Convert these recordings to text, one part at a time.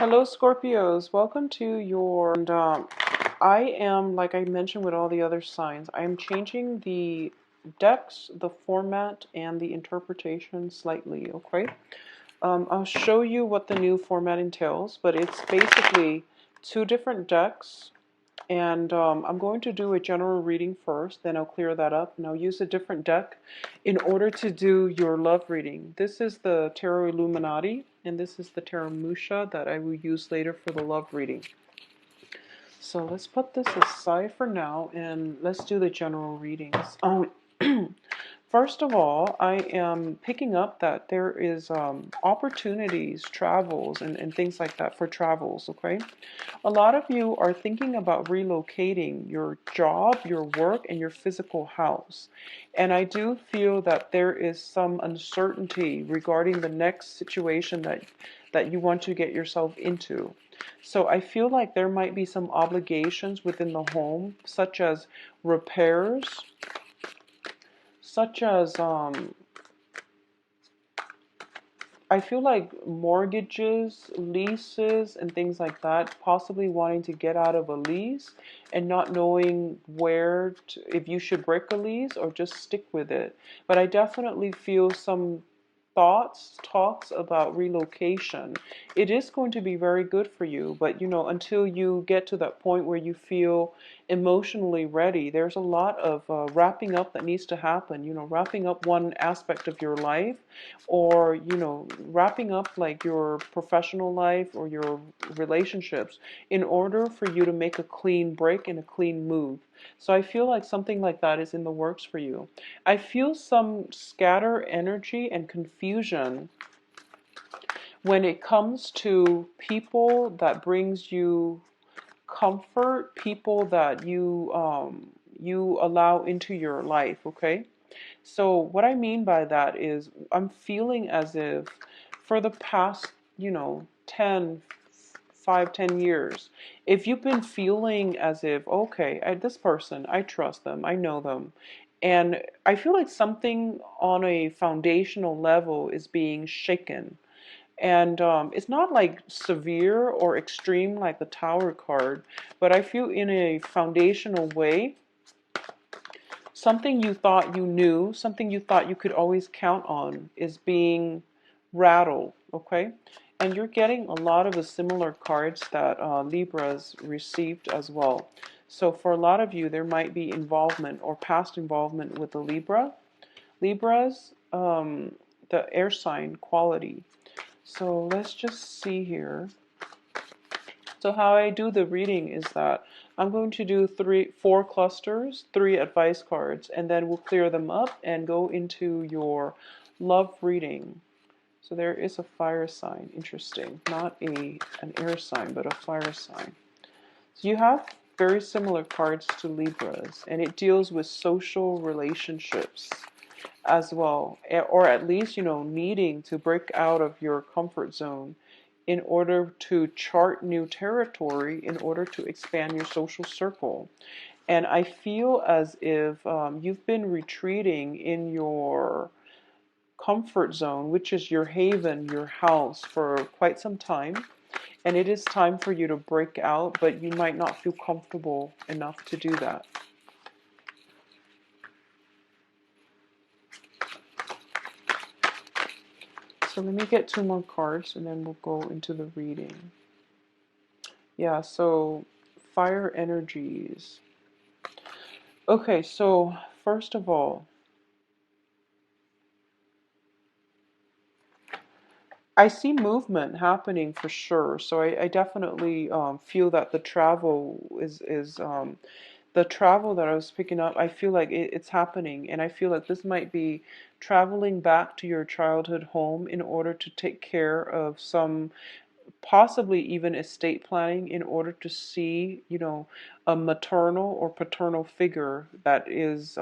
Hello, Scorpios. Welcome to your. I am, like I mentioned with all the other signs, I am changing the decks, the format, and the interpretation slightly, okay? I'll show you what the new format entails, but it's basically two different decks. And I'm going to do a general reading first, then I'll clear that up, and I'll use a different deck in order to do your love reading. This is the Tarot Illuminati, and this is the Tarot Musha that I will use later for the love reading. So let's put this aside for now, and let's do the general readings. First of all, I am picking up that there is opportunities, travels, and things like that for travels, okay? A lot of you are thinking about relocating your job, your work, and your physical house. And I do feel that there is some uncertainty regarding the next situation that you want to get yourself into. So I feel like there might be some obligations within the home, such as repairs, such as I feel like mortgages, leases, and things like that, possibly wanting to get out of a lease and not knowing if you should break a lease or just stick with it. But I definitely feel some talks about relocation. It is going to be very good for you, but until you get to that point where you feel emotionally ready, there's a lot of wrapping up that needs to happen. Wrapping up one aspect of your life, or wrapping up like your professional life or your relationships in order for you to make a clean break and a clean move. So I feel like something like that is in the works for you. I feel some scatter energy and confusion when it comes to people that brings you comfort, people that you allow into your life, okay? So what I mean by that is I'm feeling as if for the past, 10, 5, 10 years, if you've been feeling as if, okay, this person, I trust them, I know them, and I feel like something on a foundational level is being shaken. And it's not like severe or extreme like the Tower card, but I feel in a foundational way, something you thought you knew, something you thought you could always count on is being rattled, okay? And you're getting a lot of the similar cards that Libras received as well. So for a lot of you, there might be involvement or past involvement with the Libras, the air sign quality. So let's just see here. So how I do the reading is that I'm going to do 4 clusters, 3 advice cards, and then we'll clear them up and go into your love reading. So there is a fire sign, interesting. Not an air sign, but a fire sign. So you have very similar cards to Libras, and it deals with social relationships as well, or at least, needing to break out of your comfort zone in order to chart new territory, in order to expand your social circle. And I feel as if you've been retreating in your comfort zone, which is your haven, your house, for quite some time. And it is time for you to break out, but you might not feel comfortable enough to do that. So let me get 2 more cards and then we'll go into the reading. Yeah, so fire energies. Okay, so first of all, I see movement happening for sure. So I definitely feel that the travel is the travel that I was picking up. I feel like it's happening, and I feel like this might be traveling back to your childhood home in order to take care of some, possibly even estate planning, in order to see, a maternal or paternal figure that is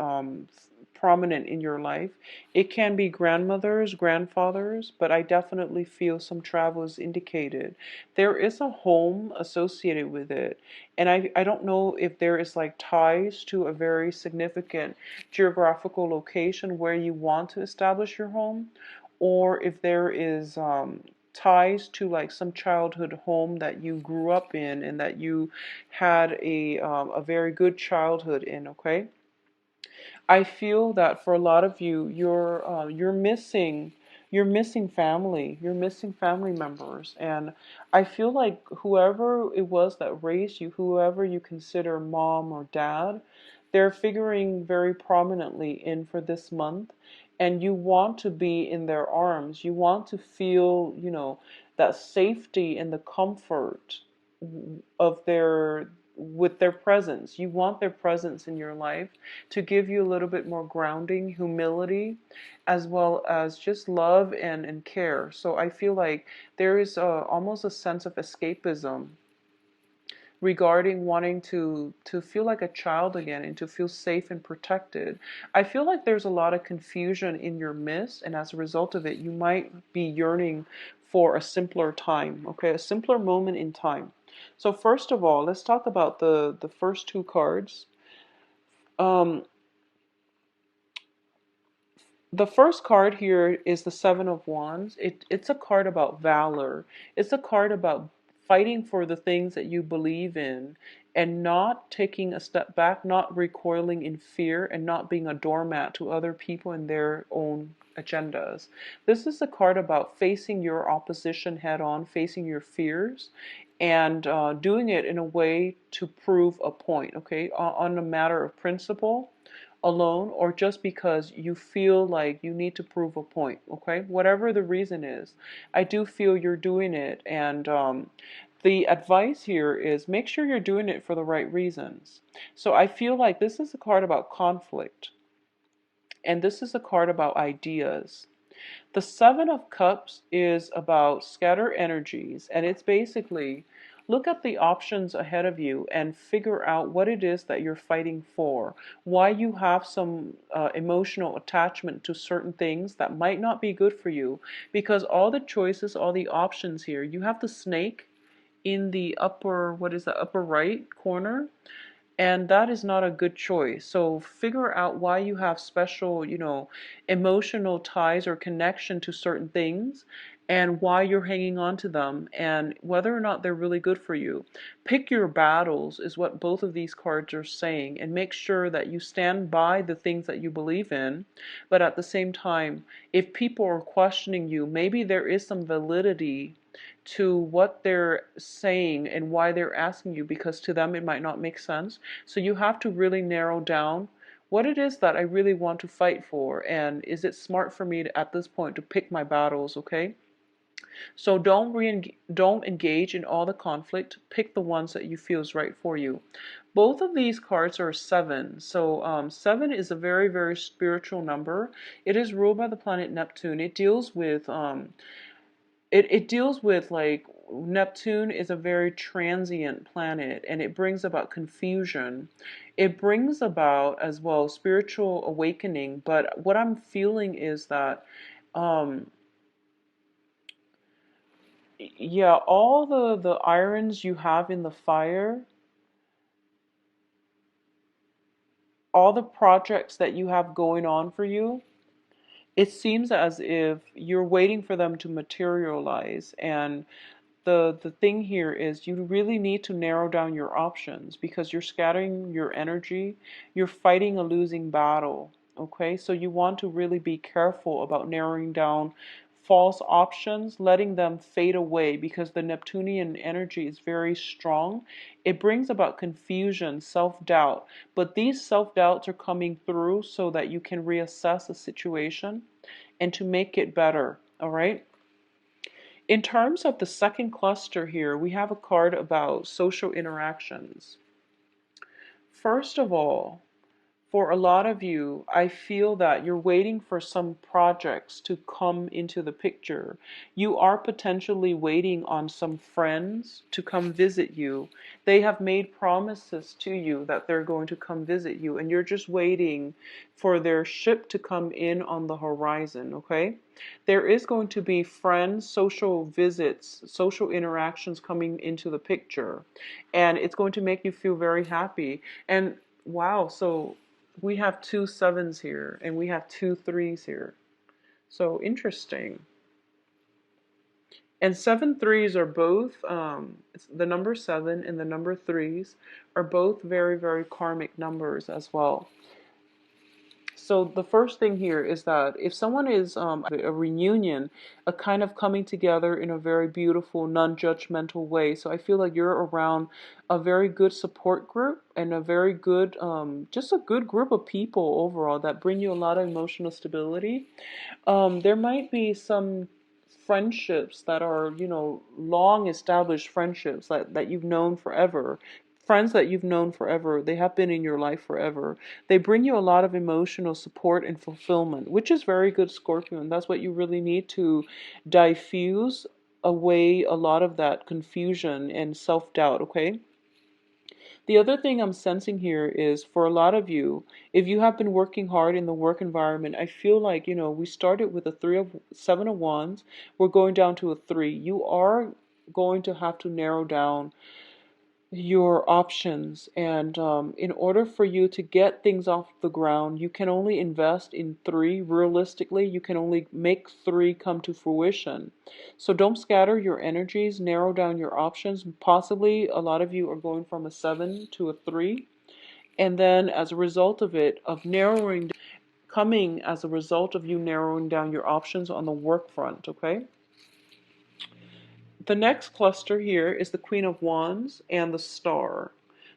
prominent in your life. It can be grandmothers, grandfathers, but I definitely feel some travel is indicated. There is a home associated with it, and I don't know if there is like ties to a very significant geographical location where you want to establish your home, or if there is ties to like some childhood home that you grew up in and that you had a very good childhood in, okay? I feel that for a lot of you, you're missing family. You're missing family members, and I feel like whoever it was that raised you, whoever you consider mom or dad, they're figuring very prominently in for this month, and you want to be in their arms. You want to feel, that safety and the comfort of their with their presence. You want their presence in your life to give you a little bit more grounding, humility, as well as just love and care. So I feel like there is almost a sense of escapism regarding wanting to feel like a child again and to feel safe and protected. I feel like there's a lot of confusion in your midst, and as a result of it, you might be yearning for a simpler time, okay, a simpler moment in time. So first of all, let's talk about the first two cards. Um, the first card here is the Seven of Wands. It's a card about valor. It's a card about fighting for the things that you believe in and not taking a step back, not recoiling in fear, and not being a doormat to other people and their own agendas. This is a card about facing your opposition head on, facing your fears, and doing it in a way to prove a point, okay, on a matter of principle alone, or just because you feel like you need to prove a point, okay? Whatever the reason is, I do feel you're doing it. And the advice here is make sure you're doing it for the right reasons. So I feel like this is a card about conflict, and this is a card about ideas. The Seven of Cups is about scatter energies, and it's basically look at the options ahead of you and figure out what it is that you're fighting for, why you have some emotional attachment to certain things that might not be good for you, because all the choices, all the options here, you have the snake in the upper, what is the upper right corner? And that is not a good choice. So figure out why you have special, emotional ties or connection to certain things and why you're hanging on to them and whether or not they're really good for you. Pick your battles is what both of these cards are saying, and make sure that you stand by the things that you believe in. But at the same time, if people are questioning you, maybe there is some validity to what they're saying and why they're asking you, because to them it might not make sense. So you have to really narrow down what it is that I really want to fight for, and is it smart for me to, at this point, to pick my battles, okay? So don't engage in all the conflict. Pick the ones that you feel is right for you. Both of these cards are seven. So seven is a very, very spiritual number. It is ruled by the planet Neptune. It deals with it deals with like Neptune is a very transient planet, and it brings about confusion. It brings about as well spiritual awakening. But what I'm feeling is that um, yeah, all the irons you have in the fire, all the projects that you have going on for you, it seems as if you're waiting for them to materialize. And the thing here is you really need to narrow down your options because you're scattering your energy. You're fighting a losing battle. Okay, so you want to really be careful about narrowing down false options, letting them fade away, because the Neptunian energy is very strong. It brings about confusion, self-doubt, but these self-doubts are coming through so that you can reassess the situation and to make it better. All right. In terms of the second cluster here, we have a card about social interactions. First of all, for a lot of you, I feel that you're waiting for some projects to come into the picture. You are potentially waiting on some friends to come visit you. They have made promises to you that they're going to come visit you, and you're just waiting for their ship to come in on the horizon, okay? There is going to be friends, social visits, social interactions coming into the picture, and it's going to make you feel very happy. And wow, so we have two sevens here and we have two threes here. So interesting. And 7 3s are both, the number 7 and the number 3s are both very, very karmic numbers as well. So the first thing here is that if someone is a reunion, a kind of coming together in a very beautiful, non-judgmental way. So I feel like you're around a very good support group and a very good, just a good group of people overall that bring you a lot of emotional stability. There might be some friendships that are, long established friendships that you've known forever. Friends that you've known forever, they have been in your life forever. They bring you a lot of emotional support and fulfillment, which is very good, Scorpio, and that's what you really need to diffuse away a lot of that confusion and self-doubt, okay? The other thing I'm sensing here is for a lot of you, if you have been working hard in the work environment, I feel like, we started with a 7 of wands, we're going down to a 3. You are going to have to narrow down your options, and in order for you to get things off the ground, you can only invest in 3. Realistically, you can only make 3 come to fruition. So don't scatter your energies, narrow down your options. Possibly a lot of you are going from a 7 to a 3, and then as a result of it, of narrowing, coming as a result of you narrowing down your options on the work front, okay? The next cluster here is the Queen of Wands and the Star.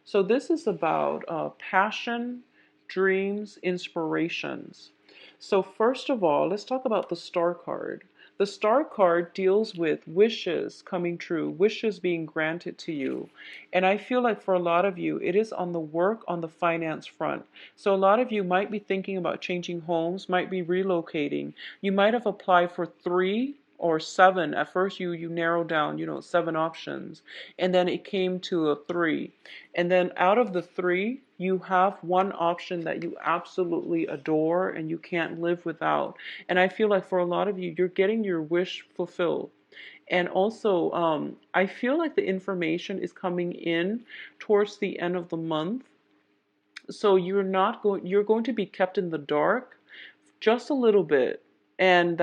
So this is about passion, dreams, inspirations. So first of all, let's talk about the Star card. The Star card deals with wishes coming true, wishes being granted to you. And I feel like for a lot of you, it is on the work, on the finance front. So a lot of you might be thinking about changing homes, might be relocating. You might have applied for 3 or 7. At first you narrowed down, 7 options, and then it came to a 3, and then out of the 3 you have one option that you absolutely adore and you can't live without. And I feel like for a lot of you, you're getting your wish fulfilled. And also, I feel like the information is coming in towards the end of the month, so you're going to be kept in the dark just a little bit. And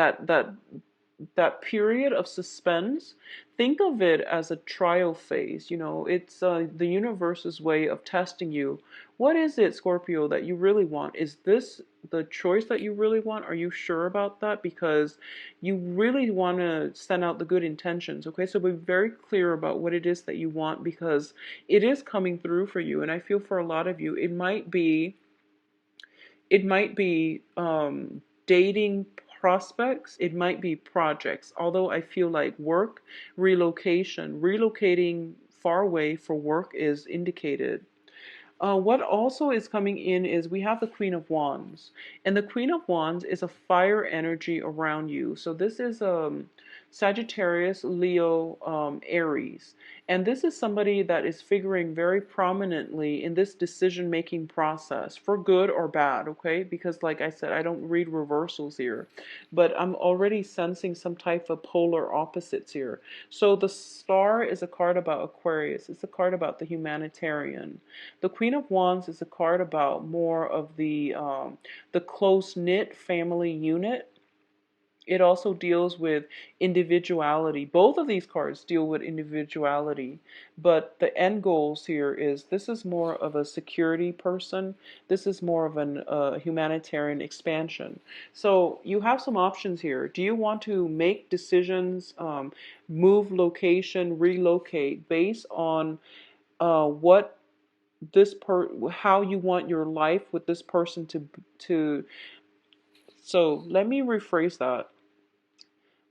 that period of suspense, think of it as a trial phase. It's the universe's way of testing you. What is it, Scorpio, that you really want? Is this the choice that you really want? Are you sure about that? Because you really want to send out the good intentions, okay? So be very clear about what it is that you want, because it is coming through for you. And I feel for a lot of you, it might be dating prospects, it might be projects. Although I feel like work, relocating far away for work is indicated. What also is coming in is we have the Queen of Wands. And the Queen of Wands is a fire energy around you. So this is Sagittarius, Leo, Aries. And this is somebody that is figuring very prominently in this decision-making process, for good or bad, okay? Because like I said, I don't read reversals here, but I'm already sensing some type of polar opposites here. So the Star is a card about Aquarius. It's a card about the humanitarian. The Queen of Wands is a card about more of the close-knit family unit. It also deals with individuality. Both of these cards deal with individuality, but the end goals here is this is more of a security person. This is more of an humanitarian expansion. So you have some options here. Do you want to make decisions, move location, relocate based on what how you want your life with this person to so let me rephrase that.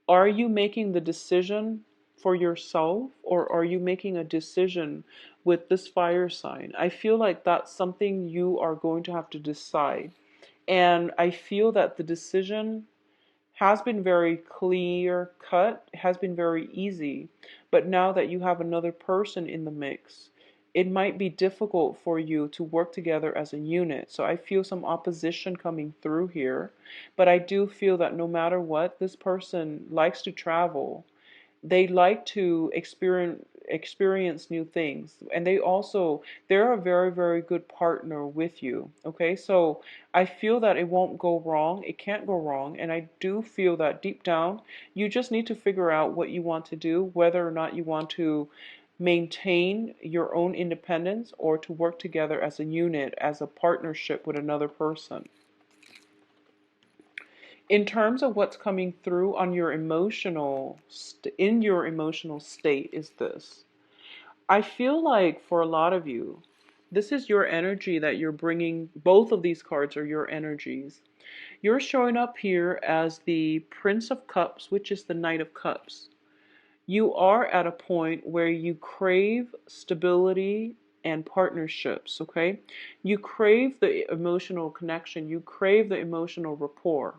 Are you making the decision for yourself, or are you making a decision with this fire sign? I feel like that's something you are going to have to decide. And I feel that the decision has been very clear cut, has been very easy. But now that you have another person in the mix, it might be difficult for you to work together as a unit. So I feel some opposition coming through here. But I do feel that no matter what, this person likes to travel. They like to experience new things. And they're a very, very good partner with you. Okay, so I feel that it won't go wrong. It can't go wrong. And I do feel that deep down, you just need to figure out what you want to do, whether or not you want to maintain your own independence or to work together as a unit, as a partnership with another person. In terms of what's coming through on your in your emotional state is this. I feel like for a lot of you, this is your energy that you're bringing. Both of these cards are your energies. You're showing up here as the Prince of Cups, which is the Knight of Cups. You are at a point where you crave stability and partnerships, okay? You crave the emotional connection, you crave the emotional rapport.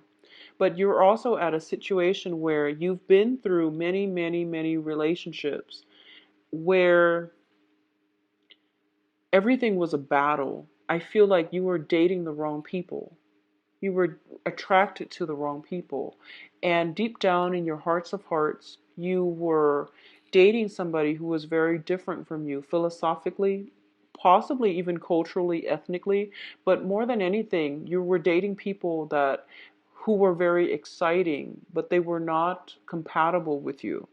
But you're also at a situation where you've been through many, many, many relationships where everything was a battle. I feel like you were dating the wrong people. You were attracted to the wrong people. And deep down in your hearts of hearts, you were dating somebody who was very different from you philosophically, possibly even culturally, ethnically, but more than anything, you were dating people that who were very exciting, but they were not compatible with you.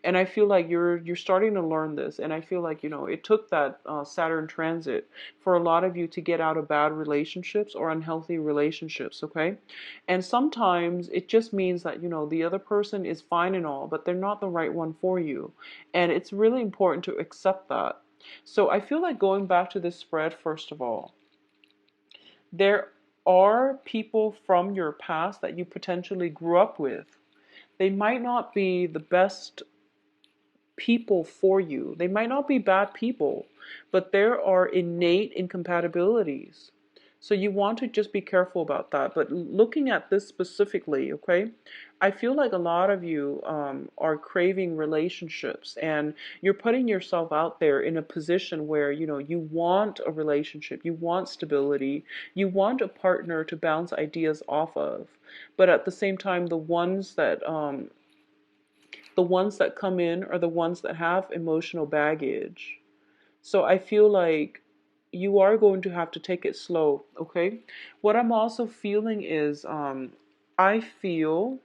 And I feel like you're starting to learn this, and I feel like it took that Saturn transit for a lot of you to get out of bad relationships or unhealthy relationships, okay? And sometimes it just means that the other person is fine and all, but they're not the right one for you, and it's really important to accept that. So I feel like going back to this spread, first of all, there are people from your past that you potentially grew up with. They might not be the best people for you. They might not be bad people, but there are innate incompatibilities. So you want to just be careful about that. But looking at this specifically, okay, I feel like a lot of you are craving relationships, and you're putting yourself out there in a position where you want a relationship, you want stability, you want a partner to bounce ideas off of. But at the same time, the ones that come in are the ones that have emotional baggage. So I feel like you are going to have to take it slow, okay? What I'm also feeling is I feel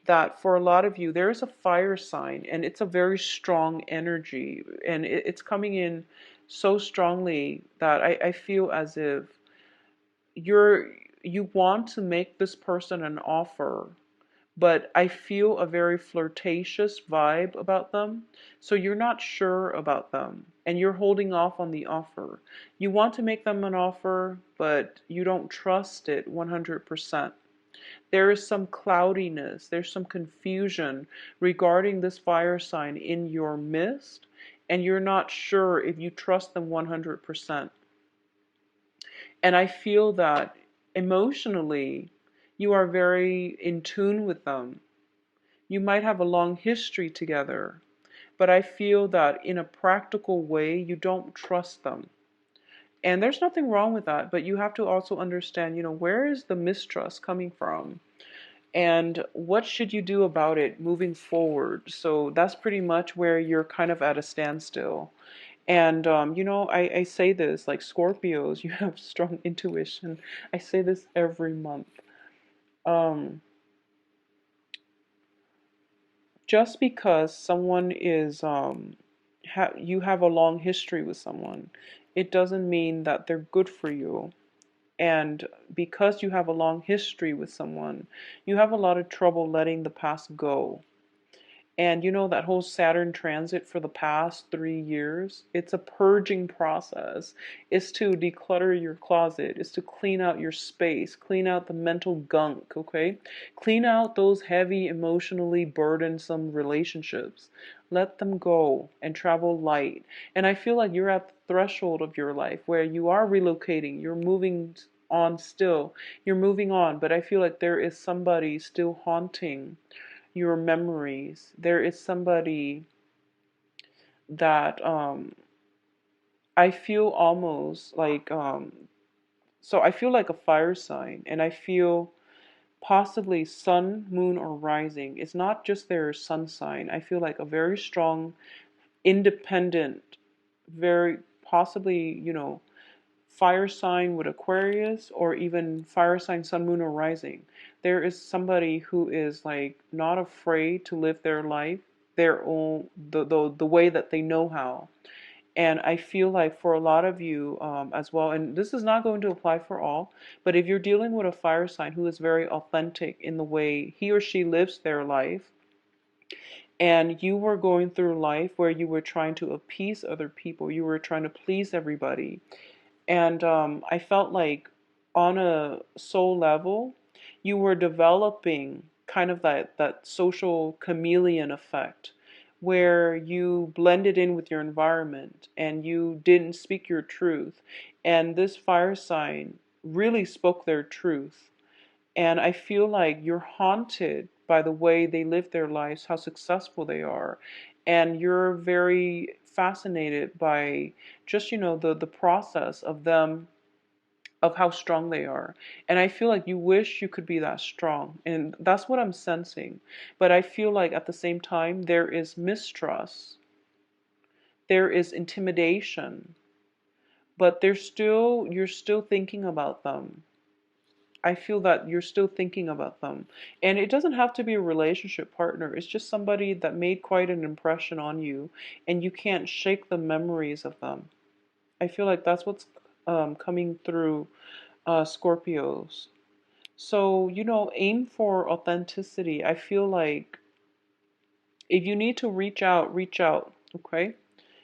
that for a lot of you, there is a fire sign, and it's a very strong energy, and it's coming in so strongly that I feel as if you want to make this person an offer, but I feel a very flirtatious vibe about them. So you're not sure about them and you're holding off on the offer. You want to make them an offer, but you don't trust it 100%. There is some cloudiness, there's some confusion regarding this fire sign in your midst, and you're not sure if you trust them 100%. And I feel that emotionally, you are very in tune with them. You might have a long history together, but I feel that in a practical way, you don't trust them. And there's nothing wrong with that, but you have to also understand, where is the mistrust coming from? And what should you do about it moving forward? So that's pretty much where you're kind of at a standstill. And, I say this, like Scorpios, you have strong intuition. I say this every month. Um, just because someone is, you have a long history with someone, it doesn't mean that they're good for you. And because you have a long history with someone, you have a lot of trouble letting the past go. And that whole Saturn transit for the past 3 years, it's a purging process. It's to declutter your closet. It's to clean out your space, clean out the mental gunk, okay? Clean out those heavy, emotionally burdensome relationships. Let them go and travel light. And I feel like you're at the threshold of your life where you are relocating, you're moving on still, you're moving on, but I feel like there is somebody still haunting your memories. There is somebody that I feel almost like so I feel like a fire sign, and I feel possibly sun, moon, or rising. It's not just their sun sign. I feel like a very strong independent, very possibly, fire sign with Aquarius, or even fire sign sun, moon, or rising. There is somebody who is like not afraid to live their life their own, the way that they know how. And I feel like for a lot of you as well, and this is not going to apply for all, but if you're dealing with a fire sign who is very authentic in the way he or she lives their life, and you were going through life where you were trying to appease other people, you were trying to please everybody, and I felt like on a soul level, you were developing kind of that social chameleon effect where you blended in with your environment and you didn't speak your truth. And this fire sign really spoke their truth. And I feel like you're haunted by the way they live their lives, how successful they are. And you're very fascinated by just, the process of them, of how strong they are. And I feel like you wish you could be that strong. And that's what I'm sensing. But I feel like at the same time, there is mistrust, there is intimidation, but you're still thinking about them. I feel that you're still thinking about them. And it doesn't have to be a relationship partner. It's just somebody that made quite an impression on you and you can't shake the memories of them. I feel like that's what's coming through Scorpios. So, aim for authenticity. I feel like if you need to reach out, reach out. Okay?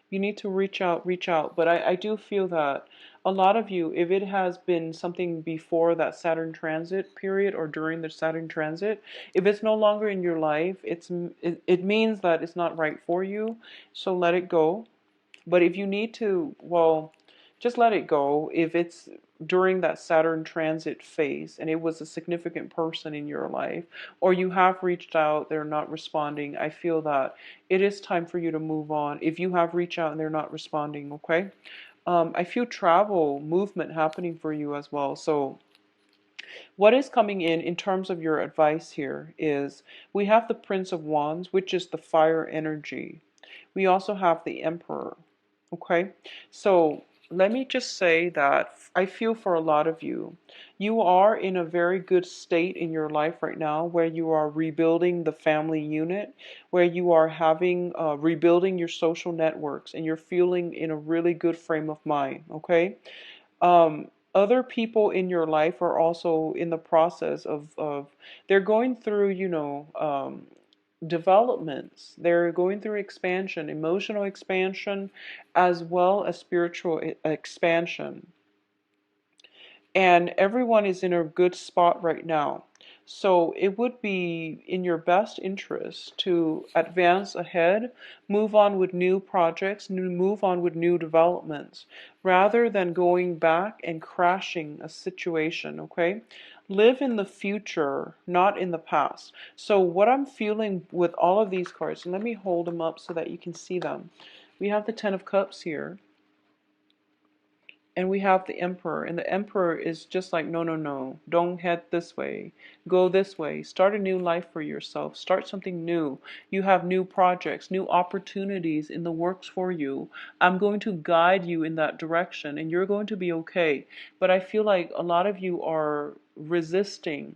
You need to reach out, reach out. But I do feel that a lot of you, if it has been something before that Saturn transit period or during the Saturn transit, if it's no longer in your life, it means that it's not right for you. So let it go. But if you need to, well, just let it go. If it's during that Saturn transit phase and it was a significant person in your life, or you have reached out, they're not responding, I feel that it is time for you to move on. If you have reached out and they're not responding, okay? I feel travel, movement happening for you as well. So what is coming in terms of your advice here is we have the Prince of Wands, which is the fire energy. We also have the Emperor. Okay, so let me just say that I feel for a lot of you, you are in a very good state in your life right now where you are rebuilding the family unit, where you are having rebuilding your social networks, and you're feeling in a really good frame of mind. Okay, other people in your life are also in the process of they're going through, developments. They're going through expansion, emotional expansion, as well as spiritual expansion. And everyone is in a good spot right now. So it would be in your best interest to advance ahead, move on with new projects, move on with new developments, rather than going back and crashing a situation, okay? Live in the future, not in the past. So what I'm feeling with all of these cards, and let me hold them up so that you can see them. We have the Ten of Cups here. And we have the Emperor, and the Emperor is just like, no, no, no, don't head this way, go this way, start a new life for yourself, start something new. You have new projects, new opportunities in the works for you. I'm going to guide you in that direction, and you're going to be okay. But I feel like a lot of you are resisting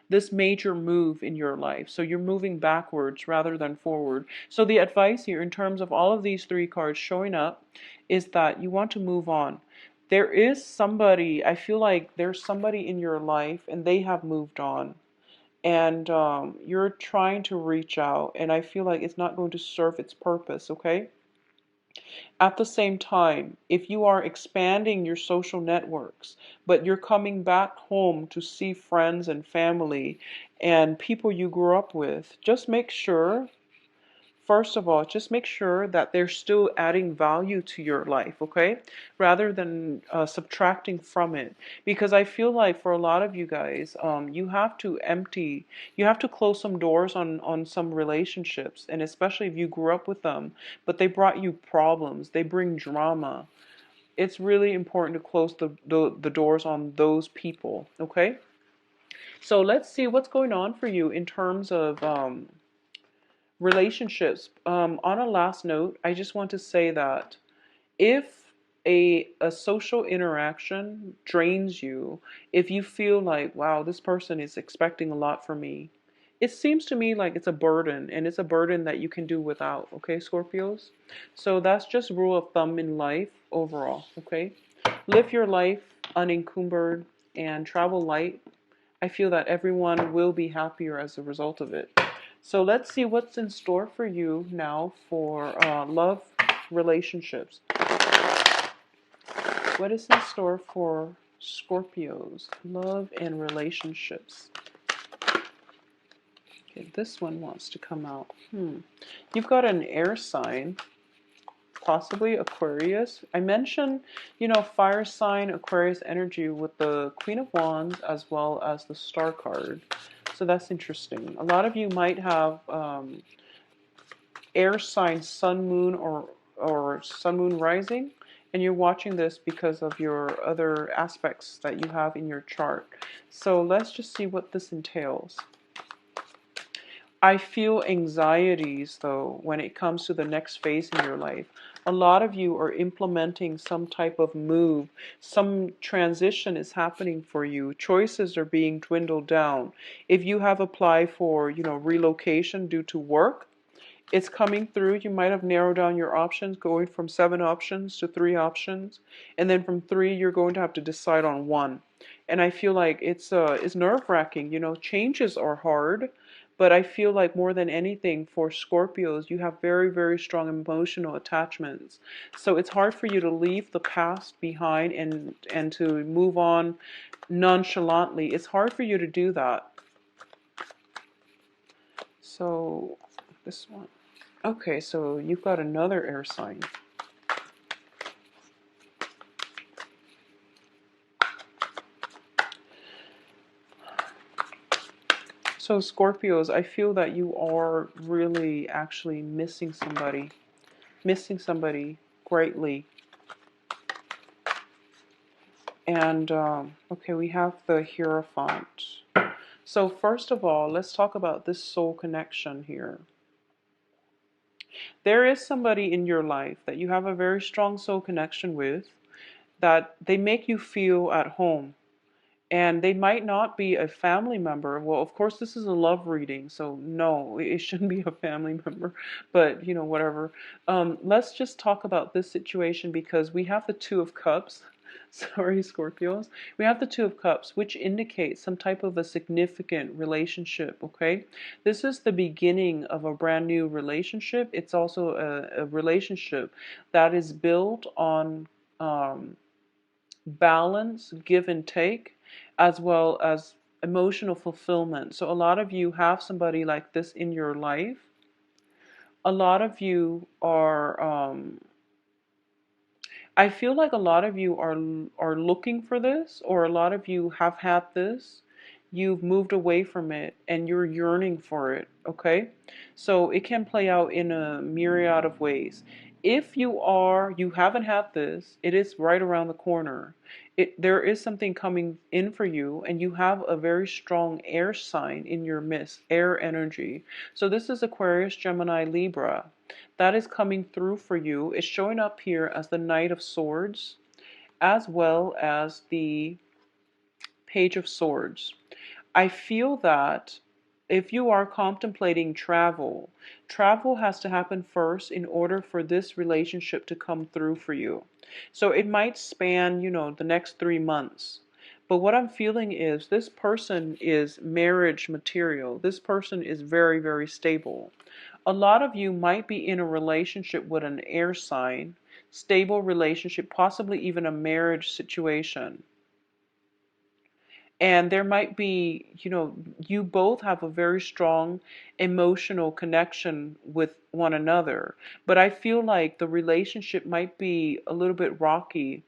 this major move in your life. So you're moving backwards rather than forward. So the advice here in terms of all of these three cards showing up is that you want to move on. There is somebody, I feel like there's somebody in your life and they have moved on. And you're trying to reach out, and I feel like it's not going to serve its purpose, okay? At the same time, if you are expanding your social networks, but you're coming back home to see friends and family and people you grew up with, just make sure, first of all, just make sure that they're still adding value to your life, okay? Rather than subtracting from it. Because I feel like for a lot of you guys, you have to you have to close some doors on some relationships. And especially if you grew up with them, but they brought you problems, they bring drama. It's really important to close the doors on those people, okay? So let's see what's going on for you in terms of Relationships. On a last note, I just want to say that if a social interaction drains you, if you feel like, wow, this person is expecting a lot from me, it seems to me like it's a burden, and it's a burden that you can do without, okay, Scorpios? So that's just rule of thumb in life overall, okay? Live your life unencumbered and travel light. I feel that everyone will be happier as a result of it. So let's see what's in store for you now for love, relationships. What is in store for Scorpios? Love and relationships. Okay, this one wants to come out. You've got an air sign, possibly Aquarius. I mentioned, fire sign, Aquarius energy with the Queen of Wands as well as the Star card. So that's interesting. A lot of you might have air sign, sun, moon, or sun, moon rising, and you're watching this because of your other aspects that you have in your chart. So let's just see what this entails. I feel anxieties, though, when it comes to the next phase in your life. A lot of you are implementing some type of move. Some transition is happening for you. Choices are being dwindled down. If you have applied for, relocation due to work, it's coming through. You might have narrowed down your options, going from 7 options to 3 options. And then from 3, you're going to have to decide on 1. And I feel like it's nerve-wracking. Changes are hard. But I feel like more than anything for Scorpios, you have very, very strong emotional attachments. So it's hard for you to leave the past behind and to move on nonchalantly. It's hard for you to do that. So this one. Okay, so you've got another air sign. So Scorpios, I feel that you are really actually missing somebody greatly. And okay, we have the Hierophant. So first of all, let's talk about this soul connection here. There is somebody in your life that you have a very strong soul connection with, that they make you feel at home. And they might not be a family member. Well, of course, this is a love reading, so no, it shouldn't be a family member, but whatever. Let's just talk about this situation because we have the Two of Cups. Sorry, Scorpios. We have the Two of Cups, which indicates some type of a significant relationship, okay? This is the beginning of a brand new relationship. It's also a relationship that is built on balance, give and take, as well as emotional fulfillment. So a lot of you have somebody like this in your life. A lot of you are I feel like a lot of you are looking for this, or a lot of you have had this. You've moved away from it and you're yearning for it, okay? So it can play out in a myriad of ways. If you haven't had this, it is right around the corner. There is something coming in for you, and you have a very strong air sign in your midst, air energy. So this is Aquarius, Gemini, Libra. That is coming through for you. It's showing up here as the Knight of Swords, as well as the Page of Swords. I feel that if you are contemplating travel, travel has to happen first in order for this relationship to come through for you. So it might span, the next 3 months. But what I'm feeling is this person is marriage material. This person is very, very stable. A lot of you might be in a relationship with an air sign, stable relationship, possibly even a marriage situation. And there might be, you both have a very strong emotional connection with one another. But I feel like the relationship might be a little bit rocky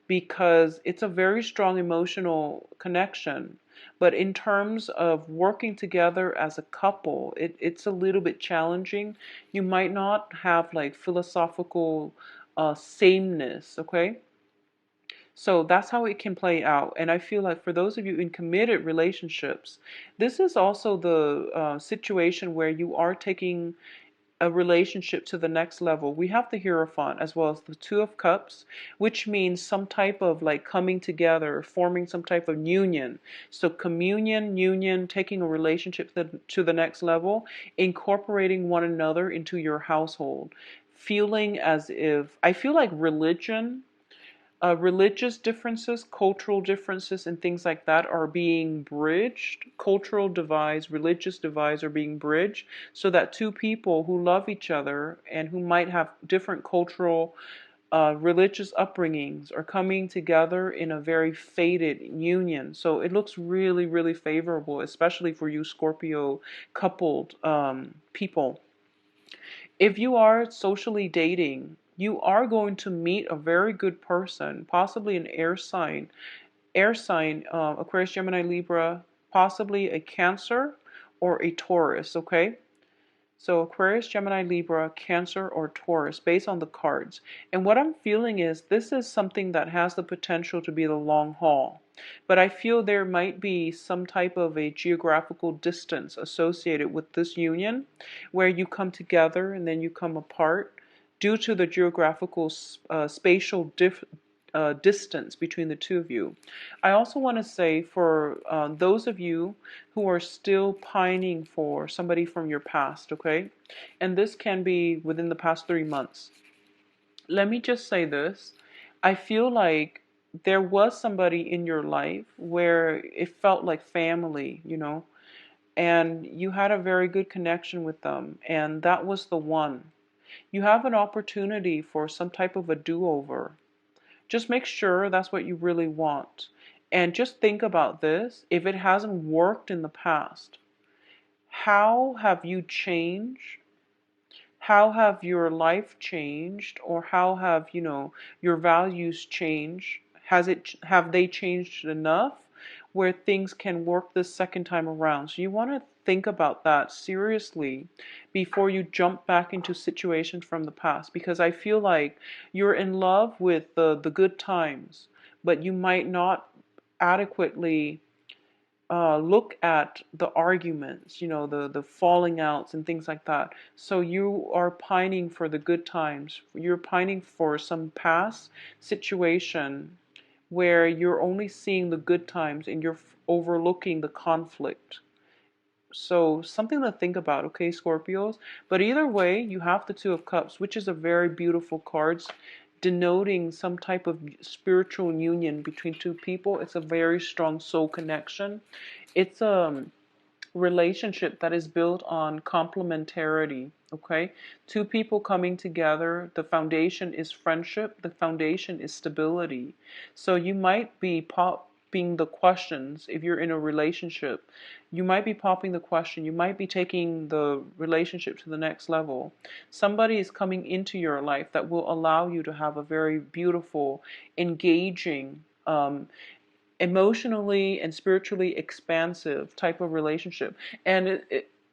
because it's a very strong emotional connection. But in terms of working together as a couple, it's a little bit challenging. You might not have like philosophical sameness, okay? So that's how it can play out. And I feel like for those of you in committed relationships, this is also the situation where you are taking a relationship to the next level. We have the Hierophant as well as the Two of Cups, which means some type of like coming together, forming some type of union. So communion, union, taking a relationship to the next level, incorporating one another into your household. Feeling as if, I feel like religious differences, cultural differences, and things like that are being bridged. Cultural divides, religious divides are being bridged so that two people who love each other and who might have different cultural, religious upbringings are coming together in a very fated union. So it looks really, really favorable, especially for you Scorpio coupled people. If you are socially dating, you are going to meet a very good person, possibly an air sign, Aquarius, Gemini, Libra, possibly a Cancer or a Taurus, okay? So Aquarius, Gemini, Libra, Cancer, or Taurus, based on the cards. And what I'm feeling is this is something that has the potential to be the long haul. But I feel there might be some type of a geographical distance associated with this union where you come together and then you come apart due to the geographical spatial distance between the two of you. I also want to say for those of you who are still pining for somebody from your past, okay? And this can be within the past 3 months. Let me just say this. I feel like there was somebody in your life where it felt like family, and you had a very good connection with them, and that was the one. You have an opportunity for some type of a do-over. Just make sure that's what you really want. And just think about this. If it hasn't worked in the past, how have you changed? How have your life changed? Or how have, your values changed? Have they changed enough where things can work the second time around? So you want to think about that seriously before you jump back into situations from the past, because I feel like you're in love with the good times, but you might not adequately look at the arguments, the falling outs and things like that. So you are pining for the good times. You're pining for some past situation where you're only seeing the good times and you're overlooking the conflict. So something to think about, okay, Scorpios? But either way, you have the Two of Cups, which is a very beautiful card, denoting some type of spiritual union between two people. It's a very strong soul connection. It's a relationship that is built on complementarity, okay? Two people coming together, the foundation is friendship, the foundation is stability. So you might be popping the questions if you're in a relationship. You might be popping the question, you might be taking the relationship to the next level. Somebody is coming into your life that will allow you to have a very beautiful, engaging, emotionally and spiritually expansive type of relationship. And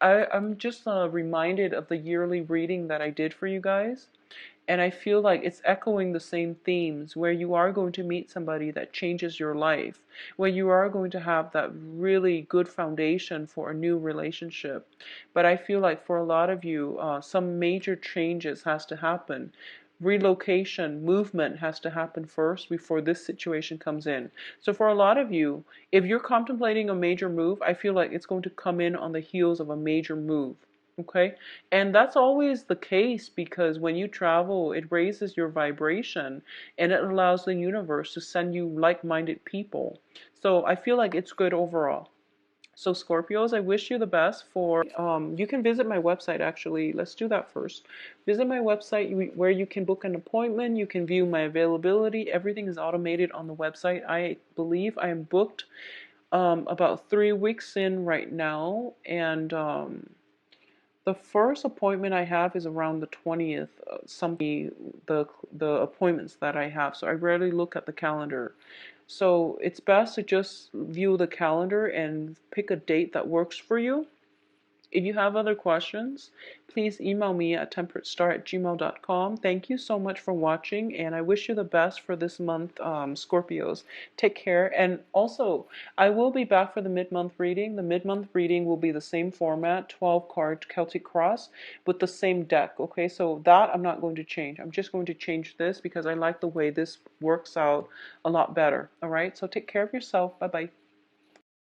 I'm just reminded of the yearly reading that I did for you guys. And I feel like it's echoing the same themes where you are going to meet somebody that changes your life, where you are going to have that really good foundation for a new relationship. But I feel like for a lot of you, some major changes has to happen. Relocation, movement has to happen first before this situation comes in. So for a lot of you, if you're contemplating a major move, I feel like it's going to come in on the heels of a major move. Okay? And that's always the case because when you travel, it raises your vibration and it allows the universe to send you like-minded people. So I feel like it's good overall. So Scorpios, I wish you the best for, you can visit my website actually. Let's do that first. Visit my website where you can book an appointment. You can view my availability. Everything is automated on the website. I believe I am booked about 3 weeks in right now. And the first appointment I have is around the 20th, the appointments that I have. So I rarely look at the calendar. So it's best to just view the calendar and pick a date that works for you. If you have other questions, please email me at temperatestar@gmail.com. Thank you so much for watching, and I wish you the best for this month, Scorpios. Take care. And also, I will be back for the mid-month reading. The mid-month reading will be the same format, 12-card Celtic Cross, with the same deck. Okay, so that I'm not going to change. I'm just going to change this because I like the way this works out a lot better. All right, so take care of yourself. Bye-bye.